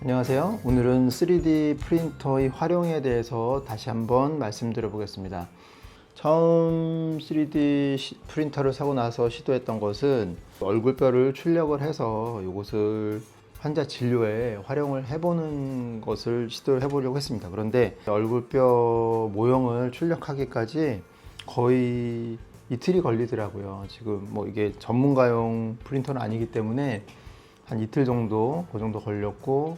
안녕하세요. 오늘은 3D 프린터의 활용에 대해서 다시 한번 말씀드려 보겠습니다. 처음 3D 프린터를 사고 나서 시도했던 것은 얼굴뼈를 출력을 해서 이것을 환자 진료에 활용을 해보는 것을 시도를 해보려고 했습니다. 그런데 얼굴뼈 모형을 출력하기까지 거의 이틀이 걸리더라고요. 지금 뭐 이게 전문가용 프린터는 아니기 때문에 한 이틀 정도, 그 정도 걸렸고,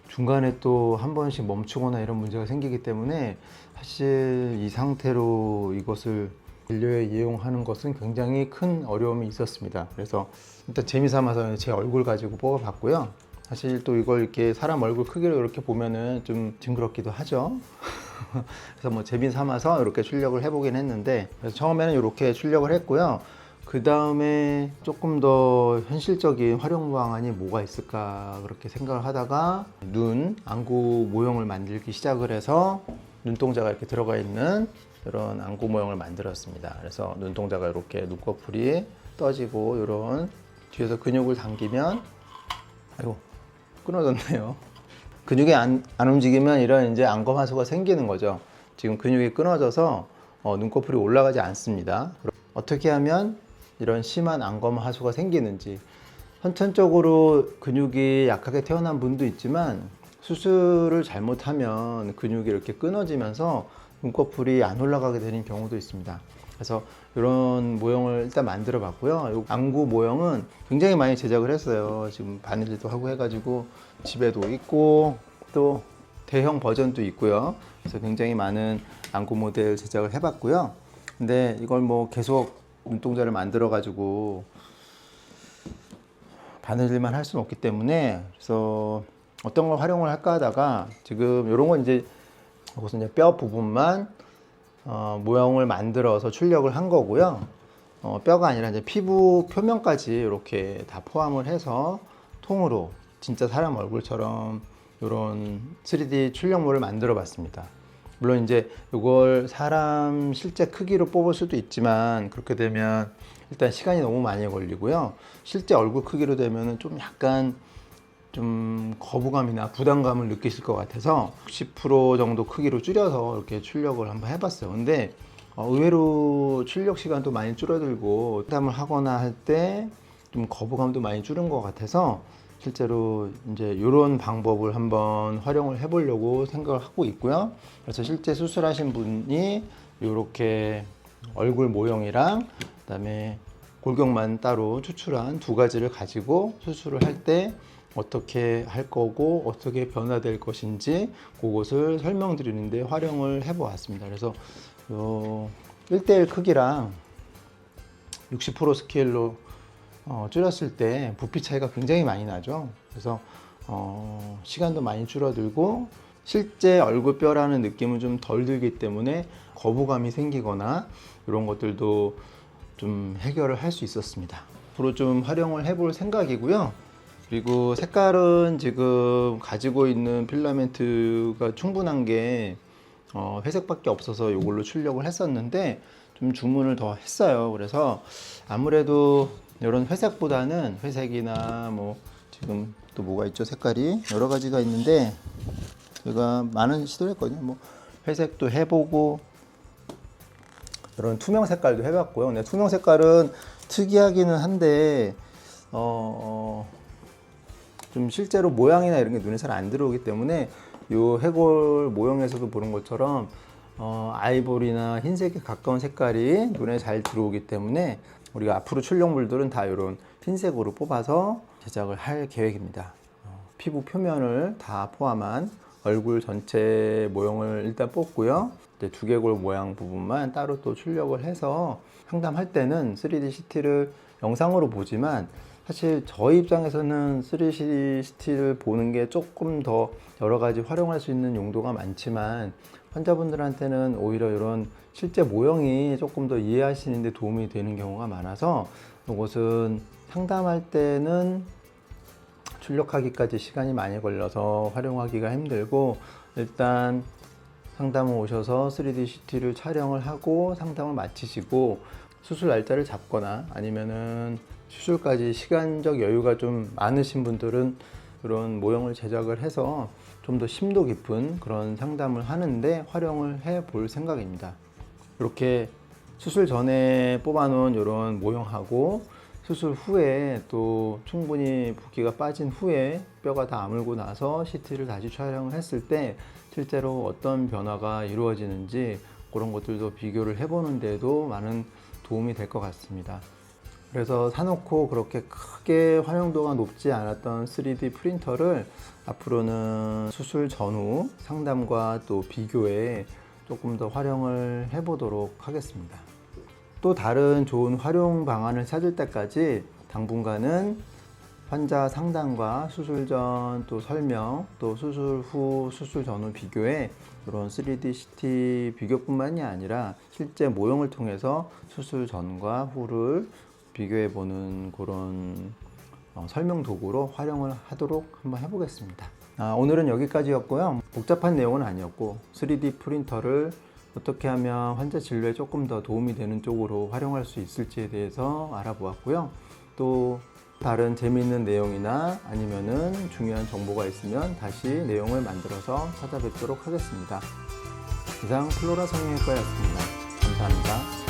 중간에 또 한 번씩 멈추거나 이런 문제가 생기기 때문에 사실 이 상태로 이것을 진료에 이용하는 것은 굉장히 큰 어려움이 있었습니다. 그래서 일단 재미삼아서 제 얼굴 가지고 뽑아봤고요. 사실 또 이걸 이렇게 사람 얼굴 크기로 이렇게 보면은 좀 징그럽기도 하죠. 그래서 뭐 재미삼아서 이렇게 출력을 해보긴 했는데, 그래서 처음에는 이렇게 출력을 했고요. 그 다음에 조금 더 현실적인 활용 방안이 뭐가 있을까 그렇게 생각을 하다가 눈, 안구 모형을 만들기 시작을 해서 눈동자가 이렇게 들어가 있는 이런 안구 모형을 만들었습니다. 그래서 눈동자가 이렇게 눈꺼풀이 떠지고 이런 뒤에서 근육을 당기면 아이고 끊어졌네요. 근육이 안 움직이면 이런 이제 안검하수가 생기는 거죠. 지금 근육이 끊어져서 눈꺼풀이 올라가지 않습니다. 어떻게 하면 이런 심한 안검 하수가 생기는지, 선천적으로 근육이 약하게 태어난 분도 있지만 수술을 잘못하면 근육이 이렇게 끊어지면서 눈꺼풀이 안 올라가게 되는 경우도 있습니다. 그래서 이런 모형을 일단 만들어 봤고요. 안구 모형은 굉장히 많이 제작을 했어요. 지금 바느질도 하고 해가지고 집에도 있고 또 대형 버전도 있고요. 그래서 굉장히 많은 안구 모델 제작을 해봤고요. 근데 이걸 뭐 계속 눈동자를 만들어 가지고 바느질만 할 수는 없기 때문에, 그래서 어떤 걸 활용을 할까 하다가 지금 이런 건 이제 이것은 이제 뼈 부분만 모형을 만들어서 출력을 한 거고요. 뼈가 아니라 이제 피부 표면까지 이렇게 다 포함을 해서 통으로 진짜 사람 얼굴처럼 이런 3D 출력물을 만들어 봤습니다. 물론 이제 이걸 사람 실제 크기로 뽑을 수도 있지만, 그렇게 되면 일단 시간이 너무 많이 걸리고요. 실제 얼굴 크기로 되면은 좀 약간 좀 거부감이나 부담감을 느끼실 것 같아서 60% 정도 크기로 줄여서 이렇게 출력을 한번 해봤어요. 근데 의외로 출력 시간도 많이 줄어들고 상담을 하거나 할 때 좀 거부감도 많이 줄은 것 같아서 실제로 이제 이런 방법을 한번 활용을 해보려고 생각을 하고 있고요. 그래서 실제 수술하신 분이 이렇게 얼굴 모형이랑 그다음에 골격만 따로 추출한 두 가지를 가지고 수술을 할 때 어떻게 할 거고 어떻게 변화될 것인지 그것을 설명드리는데 활용을 해보았습니다. 그래서 1대1 크기랑 60% 스케일로 줄였을 때 부피 차이가 굉장히 많이 나죠. 그래서 시간도 많이 줄어들고 실제 얼굴뼈라는 느낌은 좀 덜 들기 때문에 거부감이 생기거나 이런 것들도 좀 해결을 할 수 있었습니다. 앞으로 좀 활용을 해볼 생각이고요. 그리고 색깔은 지금 가지고 있는 필라멘트가 충분한 게 회색밖에 없어서 이걸로 출력을 했었는데 좀 주문을 더 했어요. 그래서 아무래도 이런 회색보다는 회색이나 뭐 지금 또 뭐가 있죠, 색깔이 여러 가지가 있는데 제가 많은 시도를 했거든요. 뭐 회색도 해보고 이런 투명 색깔도 해봤고요. 근데 투명 색깔은 특이하기는 한데 좀 실제로 모양이나 이런 게 눈에 잘 안 들어오기 때문에 요 해골 모형에서도 보는 것처럼 아이보리나 흰색에 가까운 색깔이 눈에 잘 들어오기 때문에 우리가 앞으로 출력물들은 다 이런 흰색으로 뽑아서 제작을 할 계획입니다. 피부 표면을 다 포함한 얼굴 전체 모형을 일단 뽑고요. 이제 두개골 모양 부분만 따로 또 출력을 해서 상담할 때는 3D CT를 영상으로 보지만 사실 저희 입장에서는 3D CT를 보는 게 조금 더 여러 가지 활용할 수 있는 용도가 많지만 환자분들한테는 오히려 이런 실제 모형이 조금 더 이해하시는 데 도움이 되는 경우가 많아서 이것은 상담할 때는 출력하기까지 시간이 많이 걸려서 활용하기가 힘들고, 일단 상담을 오셔서 3D CT를 촬영을 하고 상담을 마치시고 수술 날짜를 잡거나 아니면은 수술까지 시간적 여유가 좀 많으신 분들은 이런 모형을 제작을 해서 좀 더 심도 깊은 그런 상담을 하는데 활용을 해 볼 생각입니다. 이렇게 수술 전에 뽑아놓은 이런 모형하고 수술 후에 또 충분히 붓기가 빠진 후에 뼈가 다 아물고 나서 CT를 다시 촬영을 했을 때 실제로 어떤 변화가 이루어지는지 그런 것들도 비교를 해보는 데도 많은 도움이 될 것 같습니다. 그래서 사놓고 그렇게 크게 활용도가 높지 않았던 3D 프린터를 앞으로는 수술 전후 상담과 또 비교에 조금 더 활용을 해보도록 하겠습니다. 또 다른 좋은 활용 방안을 찾을 때까지 당분간은 환자 상담과 수술 전 또 설명, 또 수술 후, 수술 전후 비교에 이런 3D CT 비교뿐만이 아니라 실제 모형을 통해서 수술 전과 후를 비교해 보는 그런 설명 도구로 활용을 하도록 한번 해보겠습니다. 오늘은 여기까지였고요. 복잡한 내용은 아니었고 3D 프린터를 어떻게 하면 환자 진료에 조금 더 도움이 되는 쪽으로 활용할 수 있을지에 대해서 알아보았고요. 또 다른 재미있는 내용이나 아니면은 중요한 정보가 있으면 다시 내용을 만들어서 찾아뵙도록 하겠습니다. 이상 플로라 성형외과였습니다. 감사합니다.